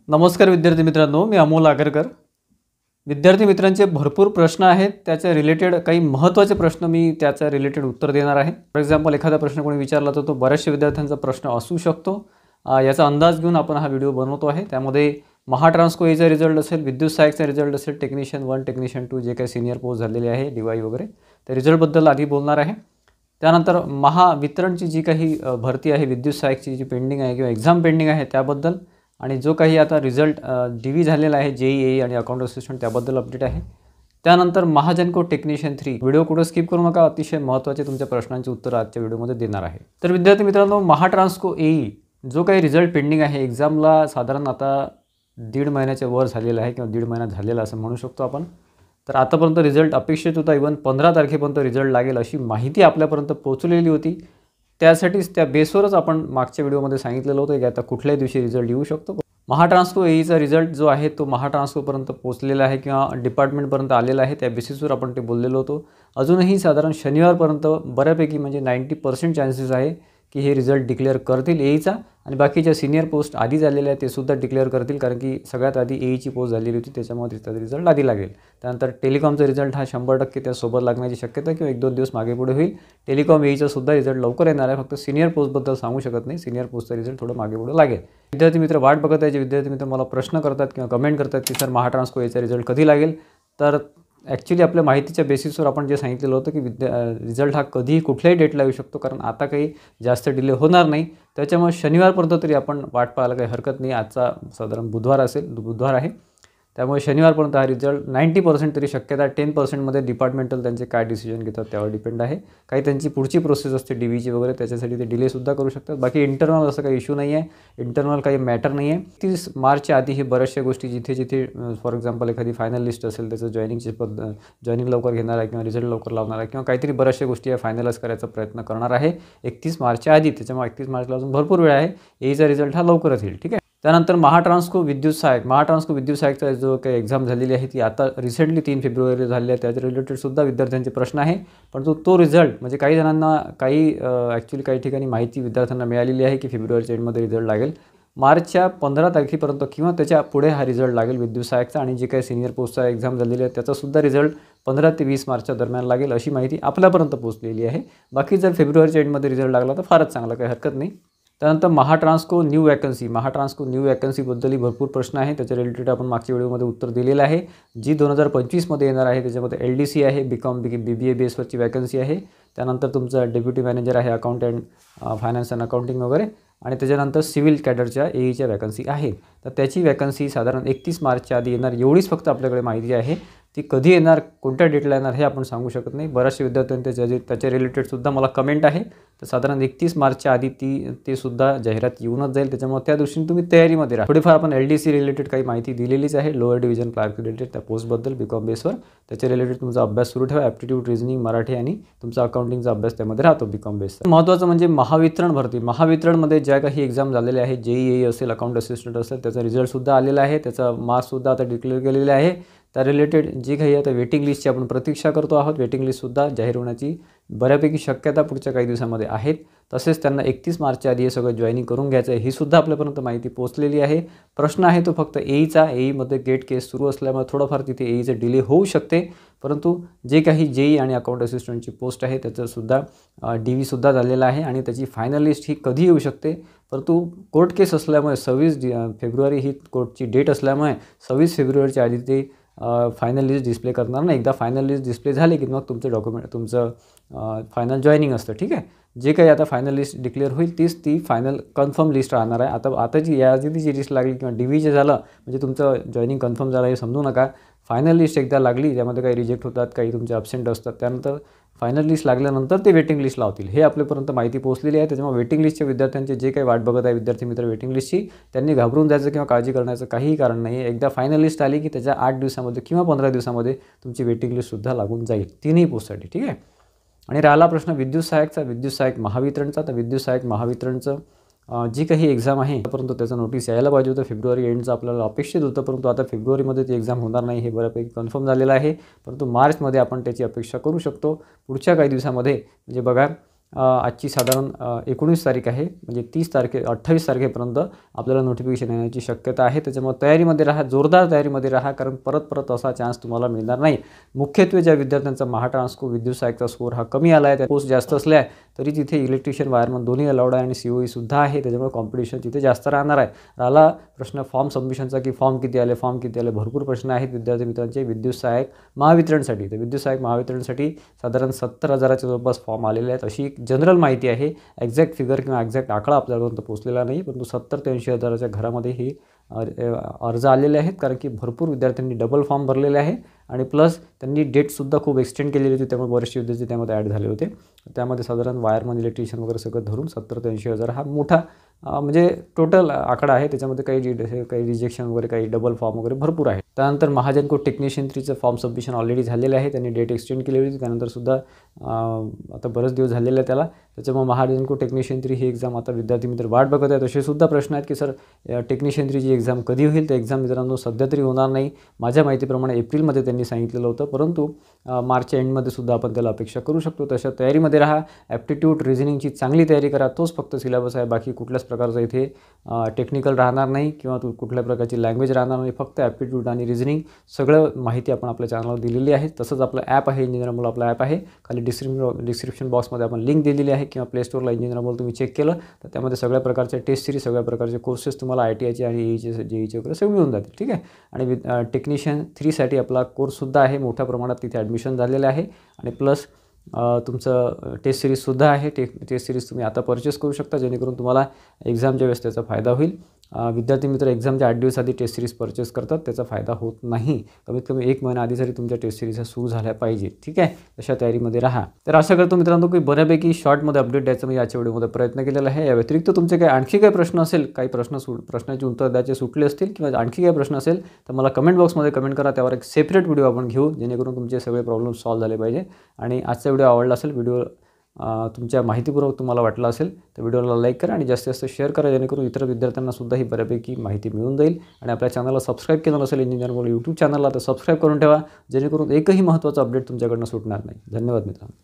नमस्कार विद्यार्थी मित्रांनो, मी अमोल आगरकर। विद्यार्थी मित्रांचे भरपूर प्रश्न आहेत, त्याच्या रिलेटेड काही महत्त्वाचे प्रश्न मी त्याच्या रिलेटेड उत्तर देणार आहे। फॉर एक्झाम्पल एखादा प्रश्न कोणी विचारला तर तो बऱ्याचशा विद्यार्थ्यांचा प्रश्न असू शकतो, याचा अंदाज घेऊन आपण हा व्हिडिओ बनवतो आहे। त्यामध्ये महाट्रान्सको एचा रिझल्ट असेल, विद्युत सहाय्यकचा रिझल्ट असेल, टेक्निशियन 1 टेक्निशियन 2 जे काही सिनियर पोस्ट झालेले आहे DY वगैरे त्या रिझल्टबद्दल आधी बोलणार आहे। त्यानंतर महावितरणची जी काही भरती आहे, विद्युत सहाय्यकची जी पेंडिंग आहे किंवा एक्झाम पेंडिंग आहे त्याबद्दल, आणि जो काही आता रिझल्ट DV झालेला आहे JEE आणि अकाउंट असिस्टंट त्याबद्दल अपडेट आहे। त्यानंतर महाजनको टेक्निशियन 3 व्हिडिओ कुठे स्किप करू नका, अतिशय महत्त्वाचे तुमच्या प्रश्नांची उत्तर आजच्या व्हिडिओमध्ये देणार आहे। तर विद्यार्थी मित्रांनो, महाट्रान्सको AE जो काही रिझल्ट पेंडिंग आहे, एक्झामला साधारण आता 1.5 महिन्याच्या वर झालेला आहे किंवा 1.5 महिना झालेला असं म्हणू शकतो आपण। तर आतापर्यंत रिझल्ट अपेक्षित होता, इव्हन 15 तारखेपर्यंत रिझल्ट लागेल अशी माहिती आपल्यापर्यंत पोहोचलेली होती। त्यासाठीच त्या बेसवरच आपण मागच्या व्हिडिओमध्ये सांगितलेलं होतं की आता कुठल्याही दिवशी रिझल्ट येऊ शकतो। महाट्रान्सको AEचा रिझल्ट जो आहे तो महाट्रान्सकोपर्यंत पोहोचलेला आहे किंवा डिपार्टमेंटपर्यंत आलेला आहे, त्या बेसिसवर आपण ते बोललेलो होतो। अजूनही साधारण शनिवारपर्यंत बऱ्यापैकी म्हणजे 90% चान्सेस आहे की हे रिझल्ट डिक्लेअर करतील AEचा, आणि बाकीच्या सिनियर पोस्ट आधी झालेल्या आहेत ते सुद्धा डिक्लेअर करतील, कारण की सगळ्यात आधी AEची पोस्ट झालेली होती, त्याच्यामुळे त्याचा रिझल्ट आधी लागेल। त्यानंतर टेलिकॉमचा रिझल्ट हा 100% त्यासोबत लागण्याची शक्यता किंवा 1-2 दिवस मागे पुढे होईल। टेलिकॉम AEचा सुद्धा रिझल्ट लवकर येणार आहे, फक्त सिनियर पोस्टबद्दल सांगू शकत नाही, सिनियर पोस्टचा रिझल्ट थोडं मागे पुढे लागेल। विद्यार्थी मित्र वाट बघत आहे, जे विद्यार्थी मित्र मला प्रश्न करतात किंवा कमेंट करतात की सर महाट्रान्सको AEचा रिझल्ट कधी लागेल, तर ॲक्च्युली आपल्या माहितीच्या बेसिसवर आपण जे सांगितलेलं होतं की रिझल्ट हा कधीही कुठल्याही डेटला येऊ शकतो, कारण आता काही जास्त डिले होणार नाही। त्याच्यामुळे शनिवारपर्यंत तरी आपण वाट पाहायला काही हरकत नाही। आजचा साधारण बुधवार आहे, त्यामुळे शनिवारपर्यंत हा रिझल्ट 90% तरी शक्यता आहे। 10% मध्ये डिपार्टमेंटल त्यांचे काय डिसिजन घेतात त्यावर डिपेंड आहे। काही त्यांची पुढची प्रोसेस असते DVची वगैरे, त्याच्यासाठी ते डिलेसुद्धा करू शकतात। बाकी इंटरनल असं काही इश्यू नाही आहे, इंटरनल काही मॅटर नाही आहे। 30 मार्चच्या आधी हे बऱ्याचशा गोष्टी जिथे फॉर एक्झाम्पल एखादी फायनल लिस्ट असेल, त्याचं जॉईनिंग लवकर घेणार आहे किंवा रिझल्ट लवकर लावणार आहे किंवा काहीतरी बऱ्याचशा गोष्टी फायनलाइज करायचा प्रयत्न करणार आहे 31 मार्चच्या आधी। त्याच्यामुळे 31 मार्चला अजून भरपूर वेळ आहे, AEचा रिझल्ट हा लवकरच येईल, ठीक आहे। त्यानंतर महाट्रान्सको विद्युत सहाय्यकचा जो काही एक्झाम झालेली आहे ती आता रिसेंटली 3 फेब्रुवारीला झालेली आहे, त्याच्या रिलेटेड सुद्धा विद्यार्थ्यांचे प्रश्न आहे। परंतु तो रिझल्ट म्हणजे काही जणांना ॲक्च्युली काही ठिकाणी माहिती विद्यार्थ्यांना मिळालेली आहे की फेब्रुवारीच्या एंडमध्ये रिझल्ट लागेल, मार्चच्या 15 तारखेपर्यंत किंवा त्याच्या पुढे हा रिझल्ट लागेल विद्युत सहाय्यकचा, आणि जे काही सिनियर पोस्टचा एक्झाम झालेली आहे त्याचासुद्धा रिझल्ट 15 ते 20 मार्चच्या दरम्यान लागेल अशी माहिती आपल्यापर्यंत पोहोचलेली आहे। बाकी जर फेब्रुवारीच्या एंडमध्ये रिझल्ट लागला तर फारच चांगला, काही हरकत नाही। त्यानंतर महाट्रान्सको न्यू वॅकन्सीबद्दलही भरपूर प्रश्न आहे, त्याच्या रिलेटेड आपण मागच्या व्हिडिओमध्ये उत्तर दिलेलं आहे। जी 2025मध्ये येणार आहे त्याच्यामध्ये LDC आहे, BCom BBA बेसवरची वॅकन्सी आहे। त्यानंतर तुमचं डेप्युटी मॅनेजर आहे, अकाउंटंट, फायनान्स अँड अकाउंटिंग वगैरे, आणि त्याच्यानंतर सिव्हिल कॅडरच्या AEच्या वॅकन्सी आहे। तर त्याची वॅकन्सी साधारण 31 मार्चच्या आधी येणार, एवढीच फक्त आपल्याकडे माहिती आहे। ती कधी येणार, कोणत्या डेटला येणार हे आपण सांगू शकत नाही। बऱ्याचशा विद्यार्थ्यांचे त्याच्या रिलेटेडसुद्धा मला कमेंट आहे, तर साधारण 31 मार्चच्या आधी ते सुद्धा जाहिरात येऊनच जाईल। त्याच्यामुळे त्या दृष्टीने तुम्ही तयारीमध्ये राहा। थोडीफार आपण LDC रिलेटेड काही माहिती दिलेलीच आहे, लोअर डिव्हिजन क्लार्क रिलेटेड त्या पोस्टबद्दल BCom बेसवर, त्याच्या रिलेटेड तुमचा अभ्यास सुरू ठेवा। ॲप्टिट्यूड, रिझनिंग, मराठी आणि तुमचा अकाउंटिंगचा अभ्यास त्यामध्ये राहतो BCom बेसचा। महत्त्वाचं म्हणजे महावितरण भरती, महावितरणमध्ये ज्या काही एक्झाम झालेल्या आहे, JEE असेल, अकाउंट असिस्टंट असेल, त्याचा रिझल्टसुद्धा आलेला आहे, त्याचा मार्क्ससुद्धा आता डिक्लेअर केलेले आहे। त्या रिलेटेड जी काही आता वेटिंग लिस्टची आपण प्रतीक्षा करतो आहोत, वेटिंग लिस्टसुद्धा जाहीर होण्याची बऱ्यापैकी शक्यता पुढच्या काही दिवसामध्ये आहेत। तसेच त्यांना 31 मार्चच्या आधी हे सगळं जॉईनिंग करून घ्यायचं आहे, ही सुद्धा आपल्यापर्यंत माहिती पोहोचलेली आहे। प्रश्न आहे तो फक्त AEचा, AEमध्ये गेट केस सुरू असल्यामुळे थोडंफार तिथे AEचे डिले होऊ शकते, परंतु जे काही JEE आणि अकाउंट असिस्टंटची पोस्ट आहे त्याचंसुद्धा DVसुद्धा झालेला आहे, आणि त्याची फायनल लिस्ट ही कधी येऊ शकते, परंतु कोर्ट केस असल्यामुळे 26 फेब्रुवारी ही कोर्टची डेट असल्यामुळे 26 फेब्रुवारीच्या आधी ते फायनल लिस्ट डिस्प्ले करणार नाही। एकदा फायनल लिस्ट डिस्प्ले झाली की मग तुमचं फायनल जॉईनिंग असतं, ठीक आहे। जे काही आता फायनल लिस्ट डिक्लेअर होईल ती फायनल कन्फर्म लिस्ट राहणार आहे। आता जी यादी जी लिस्ट लागली किंवा DVचे झालं म्हणजे तुमचं जॉईनिंग कन्फर्म झालं हे समजू नका। फायनल लिस्ट एकदा लागली, त्यामध्ये काही रिजेक्ट होतात, काही तुमचे अब्सेंट असतात, त्यानंतर फायनल लिस्ट लागल्यानंतर ते वेटिंग लिस्ट लावतील, हे आपल्यापर्यंत माहिती पोहोचलेली आहे। त्याच्यामुळे वेटिंग लिस्टच्या विद्यार्थ्यांचे जे काही वाट बघत आहे विद्यार्थी मित्र वेटिंग लिस्टची, त्यांनी घाबरून जायचं किंवा काळजी करण्याचं काहीही कारण नाही आहे। एकदा फायनल लिस्ट आली की त्याच्या 8 दिवसामध्ये किंवा 15 दिवसामध्ये तुमची वेटिंग लिस्टसुद्धा लागून जाईल तिन्ही पोस्टसाठी, ठीक आहे। आणि राहिला प्रश्न विद्युत सहाय्यक महावितरणचा, तर विद्युत सहाय्यक महावितरणचं जी काही एक्झाम आहे परंतु त्याचं नोटीस यायला पाहिजे होतं, फेब्रुवारी एंडचं आपल्याला अपेक्षित होतं, परंतु आता फेब्रुवारीमध्ये ती एक्झाम होणार नाही हे बऱ्यापैकी कन्फर्म झालेलं आहे। परंतु मार्चमध्ये आपण त्याची अपेक्षा करू शकतो पुढच्या काही दिवसामध्ये। म्हणजे बघा आजची साधारण 19 तारीख आहे, म्हणजे 28 तारखेपर्यंत आपल्याला नोटिफिकेशन येण्याची शक्यता आहे. त्याच्यामुळे तयारीमध्ये राहा, जोरदार तयारीमध्ये राहा, कारण परत असा चान्स तुम्हाला मिळणार नाही. मुख्यत्वे ज्या विद्यार्थ्यांचा महाट्रान्सको विद्युत सहाय्यकचा स्कोर हा कमी आला आहे, त्या पोस्ट जास्त असल्या तरी तिथे इलेक्ट्रिशियन वायरमन दोन्ही अलाउड आहे आणि COE सुद्धा आहे. त्याच्यामुळे कॉम्पिटिशन तिथे जास्त राहणार आहे. राहिला प्रश्न फॉर्म सबमिशनचा की फॉर्म किती आले, भरपूर प्रश्न आहेत विद्यार्थी मित्रांचे विद्युत सहाय्यक महावितरणसाठी. तर विद्युत सहाय्यक महावितरणसाठी साधारण 70,000च्या जवळपास फॉर्म आलेले आहेत, अशी जनरल माहिती आहे. एक्झॅक्ट फिगर किंवा एक्झॅक्ट आकडा आपल्यापर्यंत पोहोचलेला नाही, परंतु 70 ते 80,000च्या घरामध्ये ही अर्ज आलेले आहेत, कारण की भरपूर विद्यार्थ्यांनी डबल फॉर्म भरलेले आहे आणि प्लस त्यांनी डेटसुद्धा खूप एक्सटेंड केलेली होती. त्यामुळे बरेचसे विद्यार्थी त्यामध्ये ॲड झाले होते. त्यामध्ये साधारण वायरमन, इलेक्ट्रिशियन वगैरे सगळं धरून 70 ते 80,000 हा मोठा म्हणजे टोटल आकडा आहे. त्याच्यामध्ये काही रिजेक्शन वगैरे, काही डबल फॉर्म वगैरे भरपूर आहे. त्यानंतर महाजन को टेक्निशियन 3चं फॉर्म सबमिशन ऑलरेडी झालेलं आहे. त्यांनी डेट एक्सटेंड केलेली होती. त्यानंतरसुद्धा आता बरेच दिवस झालेले आहे त्याला. त्याच्यामुळे महाजन को टेक्निशियन 3 ही एक्झाम आता विद्यार्थी मित्र वाट बघत आहेत. असे सुद्धा प्रश्न आहेत की सर टेक्निशियन 3ची एक्झाम कधी होईल? तर एक्झाम मित्रांनो सध्या तरी होणार नाही. माझ्या माहितीप्रमाणे एप्रिलमध्ये त्यांनी सांगितलेलं होतं, परंतु मार्चच्या एंडमध्ये सुद्धा आपण त्याला अपेक्षा करू शकतो. तशा तयारीमध्ये राहा. ॲप्टिट्यूड रिझनिंगची चांगली तयारी करा. तोच फक्त सिलेबस आहे. बाकी कुठल्याच प्रकारचं इथे टेक्निकल राहणार नाही किंवा कुठल्या प्रकारची लँग्वेज राहणार नाही. फक्त ॲप्टिट्यूड आणि रिझनिंग सगळं माहिती आपण आपल्या चॅनलवर दिलेली आहे. तसंच आपलं ॲप आहे, इंजिनियर अमोल आपला ॲप आहे. खाली डिस्क्रिप्शन बॉक्समध्ये आपण लिंक दिलेली आहे किंवा प्ले स्टोरला इंजिनियर अमोल तुम्ही चेक केलं तर त्यामध्ये सगळ्या प्रकारचे टेस्ट सिरीज, सगळ्या प्रकारचे कोर्सेस तुम्हाला ITIचे आणि JEEचे वगैरे सगळे मिळून जातील. ठीक आहे. आणि टेक्निशियन 3साठी आपला कोर्ससुद्धा आहे. मोठ्या प्रमाणात तिथे ॲडमिशन झालेलं आहे आणि प्लस तुमचं टेस्ट सिरीजसुद्धा आहे. टेस्ट सिरीज तुम्ही आता परचेस करू शकता, जेणेकरून तुम्हाला एक्झामच्या वेळेस त्याचा फायदा होईल. विद्यार्थी मित्र एक्झामच्या 8 दिवस आधी टेस्ट सिरीज परचेस करतात, त्याचा फायदा होत नाही. कमीत कमी 1 महिना आधी जरी तुमच्या टेस्ट सिरीज सुरू झाल्या पाहिजे. ठीक आहे. तशा तयारीमध्ये राहा. तर आशा करतो मित्रांनो की बऱ्यापैकी शॉर्टमध्ये अपडेट द्यायचा मी याच्या व्हिडिओमध्ये प्रयत्न केलेला आहे. या व्यतिरिक्त तुमचे काही आणखी काही प्रश्न असेल, काही प्रश्नाची उत्तर द्यायचे सुटले असतील किंवा आणखी काही प्रश्न असेल तर मला कमेंट बॉक्समध्ये कमेंट करा. त्यावर एक सेपरेट व्हिडिओ आपण घेऊ, जेणेकरून तुमचे सगळे प्रॉब्लेम सॉल्व्ह झाले पाहिजे. आणि आजचा व्हिडिओ आवडला असेल, व्हिडिओ तुमच्या माहितीपूर्वक तुम्हाला वाटला असेल तर व्हिडिओला लाईक करा आणि जास्तीत जास्त शेअर करा, जेणेकरून इतर विद्यार्थ्यांनासुद्धा ही बऱ्यापैकी माहिती मिळून जाईल. आणि आपल्या चॅनलला सबस्क्राईब केलं नसेल इंजिनियर अमोल यूट्यूब चॅनलला तर सबस्क्राईब करून ठेवा, जेणेकरून एकही महत्त्वाचा अपडेट तुमच्याकडनं सुटणार नाही. धन्यवाद मित्रांनो.